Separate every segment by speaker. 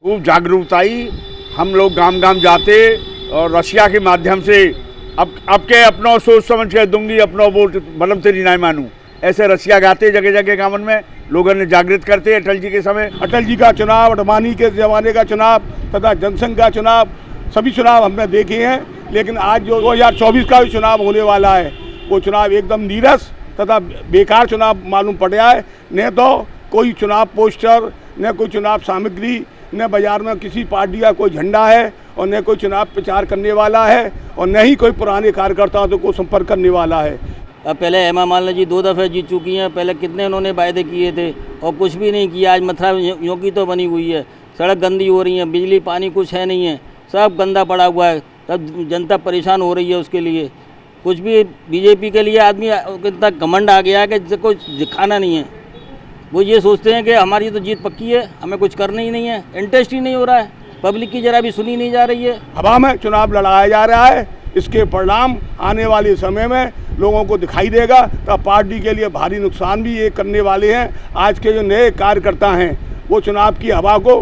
Speaker 1: खूब जागरूकता आई। हम लोग गांव गांव जाते और रशिया के माध्यम से अब के अपनों सोच समझ के दूंगी, अपनों वोट भलम तेरी ना मानूं, ऐसे रशिया गाते जगह जगह गाँव में लोगों ने जागृत करते। अटल जी के समय,
Speaker 2: अटल जी का चुनाव, अडवाणी के ज़माने का चुनाव तथा जनसंघ का चुनाव, सभी चुनाव हमने देखे हैं। लेकिन आज जो 2024 का भी चुनाव होने वाला है वो चुनाव एकदम नीरस तथा बेकार चुनाव मालूम पड़ रहा है। न तो कोई चुनाव पोस्टर, न कोई चुनाव सामग्री, न बाजार में किसी पार्टी का कोई झंडा है और न कोई चुनाव प्रचार करने वाला है और न ही कोई पुराने कार्यकर्ताओं को संपर्क करने वाला है।
Speaker 3: अब पहले हेमा मालिनी जी 2 दफ़े जीत चुकी हैं, पहले कितने उन्होंने वायदे किए थे और कुछ भी नहीं किया। आज मथुरा यूँ की तो बनी हुई है, सड़क गंदी हो रही है, बिजली पानी कुछ है नहीं है, सब गंदा पड़ा हुआ है, तब जनता परेशान हो रही है। उसके लिए कुछ भी बीजेपी के लिए आदमी इतना घमंड आ गया है कि जिसको कुछ दिखाना नहीं है। वो ये सोचते हैं कि हमारी तो जीत पक्की है, हमें कुछ करना ही नहीं है, इंटरेस्ट ही नहीं हो रहा है, पब्लिक की जरा भी सुनी नहीं जा रही है।
Speaker 2: हवा में चुनाव लड़ाया जा रहा है, इसके परिणाम आने वाले समय में लोगों को दिखाई देगा। तो पार्टी के लिए भारी नुकसान भी ये करने वाले हैं। आज के जो नए कार्यकर्ता हैं वो चुनाव की हवा को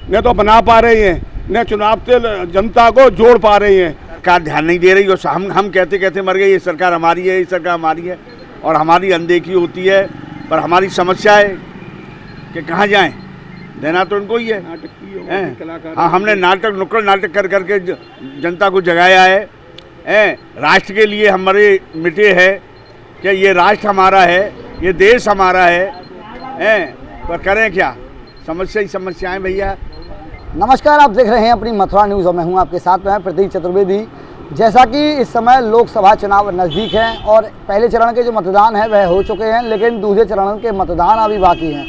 Speaker 2: न तो बना पा रहे हैं, न चुनाव से जनता को जोड़ पा रहे हैं।
Speaker 1: सरकार ध्यान नहीं दे रही और हम कहते कहते मर गए, ये सरकार हमारी है, ये सरकार हमारी है, और हमारी अनदेखी होती है। पर हमारी समस्या है कि कहाँ जाएं, देना तो उनको ही है। हाँ, हमने नुक्कड़ नाटक कर करके जनता को जगाया है। राष्ट्र के लिए हमारे मिटे है कि ये राष्ट्र हमारा है, ये देश हमारा है। पर करें क्या, समस्या ही समस्याएं भैया।
Speaker 4: नमस्कार, आप देख रहे हैं अपनी मथुरा न्यूज़ और मैं हूं आपके साथ में प्रतीक चतुर्वेदी। जैसा कि इस समय लोकसभा चुनाव नज़दीक हैं और पहले चरण के जो मतदान है वह हो चुके हैं, लेकिन दूसरे चरण के मतदान अभी बाकी हैं।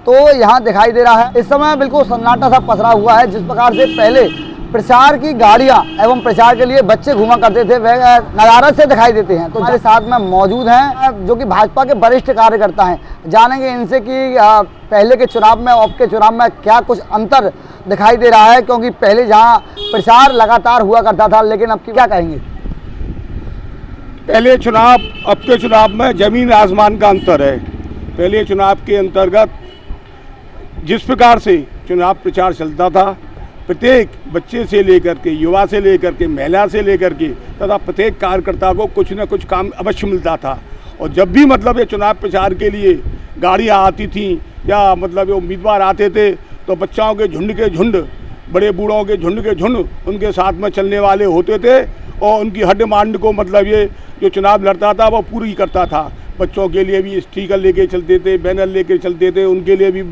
Speaker 4: तो यहाँ दिखाई दे रहा है इस समय बिल्कुल सन्नाटा सा पसरा हुआ है। जिस प्रकार से पहले प्रचार की गाड़ियां एवं प्रचार के लिए बच्चे घुमा करते थे वह नज़ारा से दिखाई देते हैं। तो हमारे साथ में मौजूद हैं जो कि भाजपा के वरिष्ठ कार्यकर्ता हैं, जानेंगे इनसे कि पहले के चुनाव में और अब के चुनाव में क्या कुछ अंतर दिखाई दे रहा है, क्योंकि पहले जहां प्रचार लगातार हुआ करता था, लेकिन अब क्या कहेंगे?
Speaker 2: पहले चुनाव अब के चुनाव में ज़मीन आसमान का अंतर है। पहले चुनाव के अंतर्गत जिस प्रकार से चुनाव प्रचार चलता था, प्रत्येक बच्चे से लेकर के, युवा से लेकर के, महिला से लेकर के तथा प्रत्येक कार्यकर्ता को कुछ न कुछ काम अवश्य मिलता था। और जब भी मतलब ये चुनाव प्रचार के लिए गाड़ियाँ आती थीं या मतलब ये उम्मीदवार आते थे तो बच्चों के झुंड के झुंड, बड़े बूढ़ों के झुंड के झुंड उनके साथ में चलने वाले होते थे और उनकी हर डिमांड को मतलब ये जो चुनाव लड़ता था वो पूरी करता था। बच्चों के लिए भी स्टिकर लेके चलते थे, बैनर लेके चलते थे, उनके लिए भी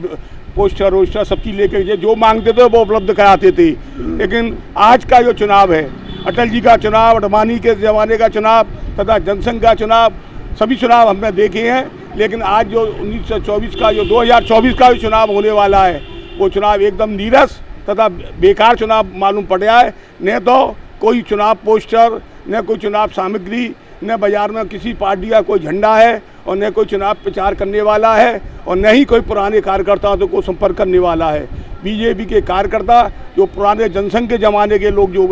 Speaker 2: पोस्टर वोस्टर सब चीज़ लेके जो मांगते थे वो उपलब्ध कराते थे। लेकिन आज का जो चुनाव है, अटल जी का चुनाव, अडवाणी के ज़माने का चुनाव तथा जनसंघ का चुनाव, सभी चुनाव हमने देखे हैं। लेकिन आज जो 2024 का भी चुनाव होने वाला है वो चुनाव एकदम नीरस तथा बेकार चुनाव मालूम पड़ रहा है। न तो कोई चुनाव पोस्टर, न कोई चुनाव सामग्री, न बाजार में किसी पार्टी का कोई झंडा है और न कोई चुनाव प्रचार करने वाला है और न ही कोई पुराने कार्यकर्ताओं को संपर्क करने वाला है। बीजेपी के कार्यकर्ता जो पुराने जनसंघ के ज़माने के लोग जो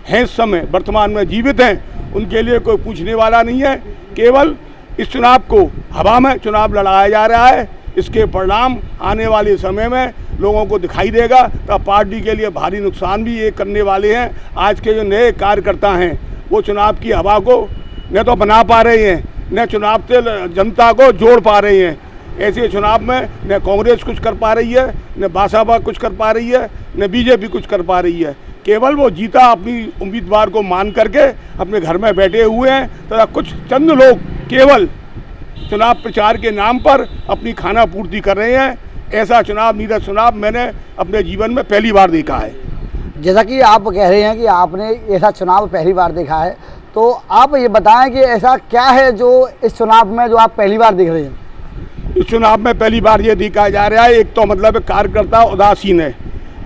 Speaker 2: हैं इस समय वर्तमान में जीवित हैं, उनके लिए कोई पूछने वाला नहीं है। केवल इस चुनाव को हवा में चुनाव लड़ाया जा रहा है, इसके परिणाम आने वाले समय में लोगों को दिखाई देगा। तो पार्टी के लिए भारी नुकसान भी ये करने वाले हैं। आज के जो नए कार्यकर्ता हैं वो चुनाव की हवा को न तो बना पा रहे हैं, न चुनाव से जनता को जोड़ पा रहे हैं। ऐसे चुनाव में न कांग्रेस कुछ कर पा रही है, न भाजपा कुछ कर पा रही है, न बीजेपी कुछ कर पा रही है। केवल वो जीता अपनी उम्मीदवार को मान करके अपने घर में बैठे हुए हैं तथा कुछ चंद लोग केवल चुनाव प्रचार के नाम पर अपनी खाना पूर्ति कर रहे हैं। ऐसा चुनाव, नीरस चुनाव मैंने अपने जीवन में पहली बार देखा है।
Speaker 4: जैसा कि आप कह रहे हैं कि आपने ऐसा चुनाव पहली बार देखा है, तो आप ये बताएं कि ऐसा क्या है जो इस चुनाव में जो आप पहली बार देख रहे हैं?
Speaker 2: इस चुनाव में पहली बार ये देखा जा रहा है, एक तो मतलब कार्यकर्ता उदासीन है।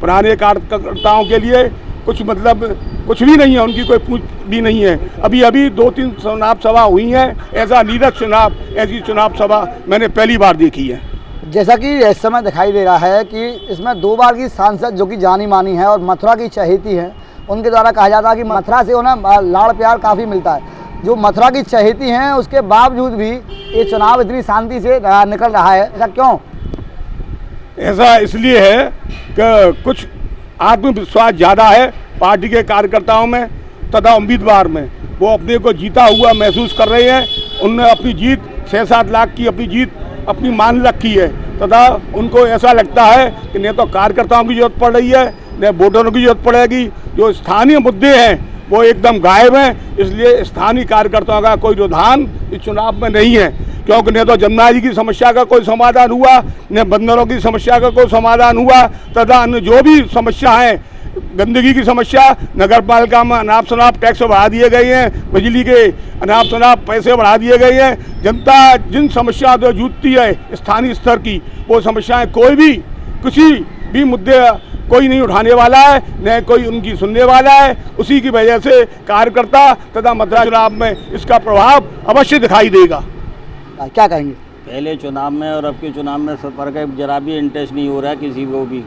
Speaker 2: पुराने कार्यकर्ताओं के लिए कुछ मतलब कुछ भी नहीं है, उनकी कोई पूछ भी नहीं है। अभी 2-3 चुनाव सभा हुई हैं, ऐसा नीरस चुनाव, ऐसी चुनाव सभा मैंने पहली बार देखी है।
Speaker 4: जैसा कि इस समय दिखाई दे रहा है कि इसमें 2 बार की सांसद जो कि जानी मानी है और मथुरा की चहेती है, उनके द्वारा कहा जाता है कि मथुरा से उन्हें लाड़ प्यार काफ़ी मिलता है। जो मथुरा की चहेती हैं उसके बावजूद भी ये चुनाव इतनी शांति से निकल रहा है, ऐसा क्यों?
Speaker 2: ऐसा इसलिए है कि कुछ आत्मविश्वास ज़्यादा है पार्टी के कार्यकर्ताओं में तथा उम्मीदवार में। वो अपने को जीता हुआ महसूस कर रहे हैं। उनने अपनी जीत 6-7 लाख की अपनी जीत अपनी मान रखी है तथा उनको ऐसा लगता है कि न तो कार्यकर्ताओं की जरूरत पड़ रही है न वोटरों की जरूरत पड़ेगी। जो स्थानीय मुद्दे हैं वो एकदम गायब हैं, इसलिए स्थानीय कार्यकर्ताओं का कोई रुझान इस चुनाव में नहीं है, क्योंकि न तो जमुना जी की समस्या का कोई समाधान हुआ न बंदरों की समस्या का कोई समाधान हुआ तथा अन्य जो भी समस्या है, गंदगी की समस्या, नगर पालिका में अनाप शनाप टैक्स बढ़ा दिए गए हैं, बिजली के अनाप शनाप पैसे बढ़ा दिए गए हैं। जनता जिन समस्याओं से जूझती है स्थानीय स्तर की, वो समस्याएं कोई भी किसी भी मुद्दे कोई नहीं उठाने वाला है, न कोई उनकी सुनने वाला है। उसी की वजह से कार्यकर्ता तथा मथुरा चुनाव में इसका प्रभाव अवश्य दिखाई देगा।
Speaker 4: क्या कहेंगे?
Speaker 3: पहले चुनाव में और अब के चुनाव में सफर का जरा भी इंटरेस्ट नहीं हो रहा है किसी को भी।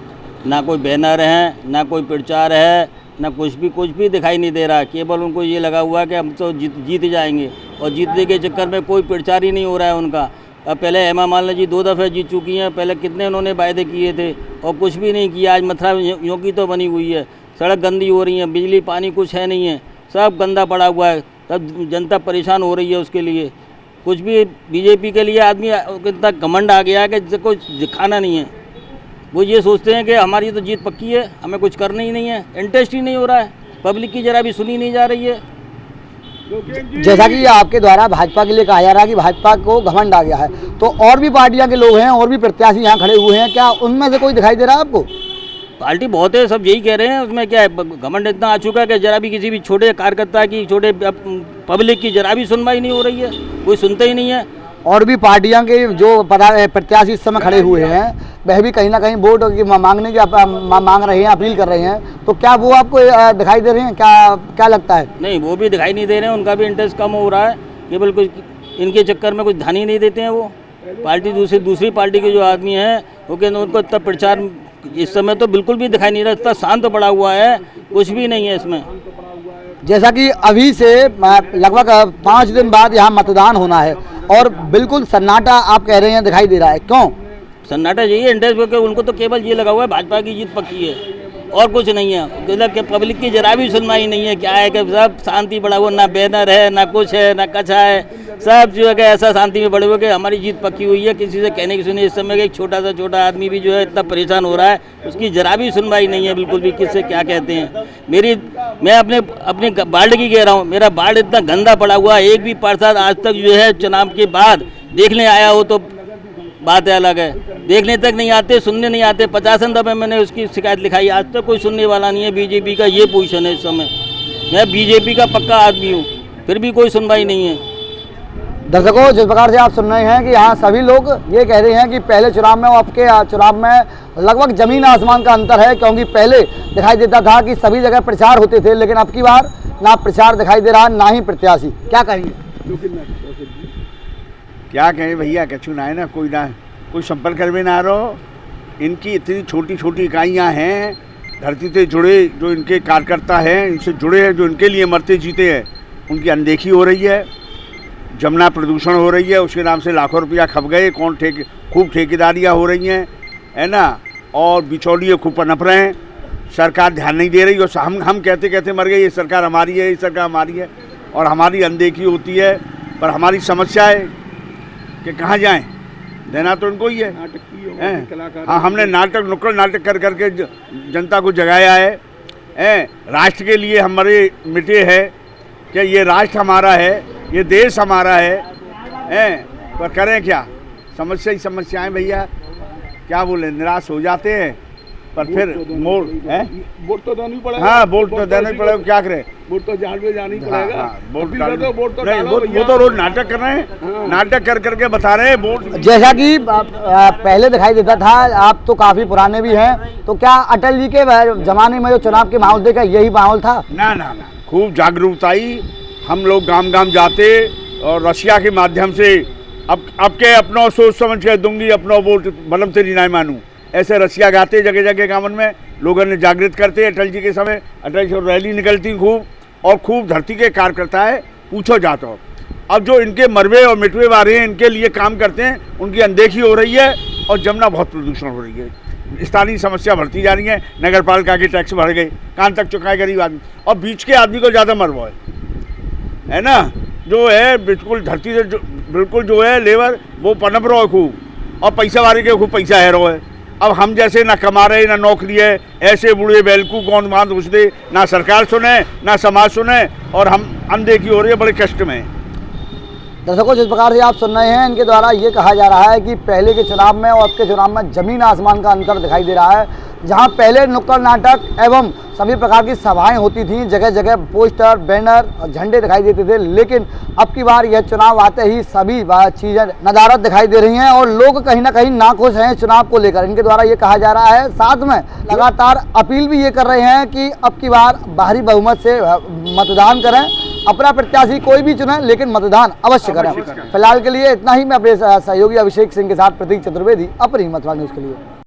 Speaker 3: ना कोई बैनर है, ना कोई प्रचार है, ना कुछ भी दिखाई नहीं दे रहा। केवल उनको ये लगा हुआ है कि हम तो जीत जाएंगे, और जीतने के चक्कर में कोई प्रचार ही नहीं हो रहा है उनका। अब पहले हेमा मालिनी जी 2 दफ़े जीत चुकी हैं, पहले कितने उन्होंने वायदे किए थे और कुछ भी नहीं किया। आज मथुरा यों की तो बनी हुई है, सड़क गंदी हो रही है, बिजली पानी कुछ है नहीं है, सब गंदा पड़ा हुआ है। तब जनता परेशान हो रही है उसके लिए। कुछ भी बीजेपी के लिए आदमी इतना घमंड आ गया है कि जिसको कुछ दिखाना नहीं है। वो ये सोचते हैं कि हमारी तो जीत पक्की है, हमें कुछ करना ही नहीं है, इंटरेस्ट ही नहीं हो रहा है, पब्लिक की जरा भी सुनी नहीं जा रही है।
Speaker 4: जैसा कि आपके द्वारा भाजपा के लिए कहा जा रहा है कि भाजपा को घमंड आ गया है, तो और भी पार्टियां के लोग हैं, और भी प्रत्याशी यहाँ खड़े हुए हैं, क्या उनमें से कोई दिखाई दे रहा है आपको?
Speaker 3: पार्टी बहुत है, सब यही कह रहे हैं। उसमें क्या है, घमंड इतना आ चुका है कि जरा भी किसी भी छोटे कार्यकर्ता की, छोटे पब्लिक की जरा भी सुनवाई नहीं हो रही है, कोई सुनता ही नहीं है।
Speaker 4: और भी पार्टियां के जो प्रत्याशी इस समय खड़े हुए हैं, वह भी कहीं ना कहीं वोट की मांगने की मांग रहे हैं, अपील कर रहे हैं, तो क्या वो आपको दिखाई दे रहे हैं? क्या लगता है?
Speaker 3: नहीं, वो भी दिखाई नहीं दे रहे हैं, उनका भी इंटरेस्ट कम हो रहा है। केवल कुछ इनके चक्कर में कुछ ध्यान ही नहीं देते हैं वो पार्टी। दूसरी पार्टी के जो आदमी हैं वो कहते उनको इतना प्रचार इस समय तो बिल्कुल भी दिखाई नहीं रहा, इतना शांत पड़ा हुआ है, कुछ भी नहीं है इसमें।
Speaker 4: जैसा कि अभी से लगभग 5 दिन बाद यहाँ मतदान होना है और बिल्कुल सन्नाटा आप कह रहे हैं दिखाई दे रहा है, क्यों
Speaker 3: सन्नाटा? यही है इंटरेस्ट, क्योंकि उनको तो केवल ये लगा हुआ है भाजपा की जीत पक्की है और कुछ नहीं है। मतलब कि पब्लिक की जरा भी सुनवाई नहीं है। क्या है कि सब शांति बढ़ा हुआ, ना बैनर है, ना कुछ है, ना कछा है, सब जो है कि ऐसा शांति में बड़े हुए कि हमारी जीत पक्की हुई है, किसी से कहने की सुनी। इस समय एक छोटा आदमी भी जो है इतना परेशान हो रहा है, उसकी जरा भी सुनवाई नहीं है बिल्कुल भी, किससे क्या कहते हैं। मैं अपने वार्ड की कह रहा हूँ, मेरा वार्ड इतना गंदा पड़ा हुआ है, एक भी पार्षद आज तक जो है चुनाव के बाद देखने आया हो तो बात अलग है, देखने तक नहीं आते, सुनने नहीं आते। 50 दफ़े मैंने उसकी शिकायत लिखाई, आज तक कोई सुनने वाला नहीं है। बीजेपी का ये पोजीशन है इस समय। मैं बीजेपी का पक्का आदमी हूँ, फिर भी कोई सुनवाई नहीं है।
Speaker 4: दर्शकों, जिस प्रकार से आप सुन रहे हैं कि यहाँ सभी लोग ये कह रहे हैं कि पहले चुनाव में और आपके चुनाव में लगभग जमीन आसमान का अंतर है, क्योंकि पहले दिखाई देता था कि सभी जगह प्रचार होते थे, लेकिन अब की बार ना प्रचार दिखाई दे रहा, ना ही प्रत्याशी। क्या कहेंगे?
Speaker 1: क्या कहें भैया, कछु ना है ना, कोई संपर्क कर भी ना रहो। इनकी इतनी छोटी इकाइयाँ हैं, धरती से जुड़े जो इनके कार्यकर्ता हैं, इनसे जुड़े हैं, जो इनके लिए मरते जीते हैं, उनकी अनदेखी हो रही है। जमुना प्रदूषण हो रही है, उसके नाम से लाखों रुपया खप गए, खूब ठेकेदारियाँ हो रही हैं, है ना, और बिचौलिए खूब पनप रहे हैं। सरकार ध्यान नहीं दे रही, और हम कहते मर गए ये सरकार हमारी है, ये सरकार हमारी है, और हमारी अनदेखी होती है। पर हमारी समस्या है कि कहाँ जाएं, देना तो उनको ही है। हाँ, हमने नुक्कड़ नाटक कर करके जनता को जगाया है। राष्ट्र के लिए हमारे मिटे है कि ये राष्ट्र हमारा है, ये देश हमारा है। पर करें क्या, समस्या ही समस्याएं भैया, क्या बोले, निराश हो जाते हैं। पर फिर मोड़ है,
Speaker 2: वोट तो देना ही पड़ेगा।
Speaker 1: हाँ, वोट तो देना ही पड़ेगा, क्या करें,
Speaker 2: वोट तो जान में जाना ही पड़ेगा।
Speaker 1: वो तो रोज नाटक कर रहे हैं, नाटक कर करके बता रहे हैं वोट।
Speaker 4: जैसा कि पहले दिखाई देता था, आप तो काफी पुराने भी हैं, तो क्या अटल जी के जमाने में जो चुनाव के माहौल देखा यही माहौल था?
Speaker 1: ना, खूब जागरूकता आई। हम लोग गांव जाते और रशिया के माध्यम से अब के अपनों सोच समझ के दूंगी, अपनों वोट बलम तेरी ना मानूं, ऐसे रसिया गाते जगह जगह गाँव में, लोगों ने जागृत करते। अटल जी के समय अटल जी रैली निकलती खूब, और खूब धरती के कार्यकर्ता है, पूछो जाता हो। अब जो इनके मरवे और मिटवे वाले हैं, इनके लिए काम करते हैं, उनकी अनदेखी हो रही है, और जमुना बहुत प्रदूषण हो रही है। स्थानीय समस्या बढ़ती जा रही है, नगर पालिका के टैक्स बढ़ गए, कहाँ तक चुकाए गरीब आदमी, और बीच के आदमी को ज़्यादा मर रहा है ना, जो है बिल्कुल धरती से बिल्कुल जो है लेबर वो पनप रहा है खूब, और पैसा वाले के खूब पैसा है रहा है। अब हम जैसे ना कमा रहे ना नौकरी है, ऐसे बूढ़े बैलकू कौन बांध घुस दे, ना सरकार सुने ना समाज सुने, और हम अनदेखी हो रही है, बड़े कष्ट में।
Speaker 4: दर्शकों, जिस प्रकार से आप सुन रहे हैं, इनके द्वारा ये कहा जा रहा है कि पहले के चुनाव में और अब के चुनाव में जमीन आसमान का अंतर दिखाई दे रहा है। जहां पहले नुक्कड़ नाटक एवं सभी प्रकार की सभाएं होती थी, जगह जगह पोस्टर, बैनर और झंडे दिखाई देते थे, लेकिन अब की बार यह चुनाव आते ही सभी चीज़ें नदारद दिखाई दे रही हैं और लोग कहीं ना कहीं नाखुश हैं चुनाव को लेकर। इनके द्वारा ये कहा जा रहा है, साथ में लगातार अपील भी ये कर रहे हैं कि अब की बार भारी बहुमत से मतदान करें, अपना प्रत्याशी कोई भी चुने, लेकिन मतदान अवश्य करें। फिलहाल के लिए इतना ही। मैं अपने सहयोगी अभिषेक सिंह के साथ प्रतीक चतुर्वेदी, अपनी मथुरा न्यूज़ के लिए।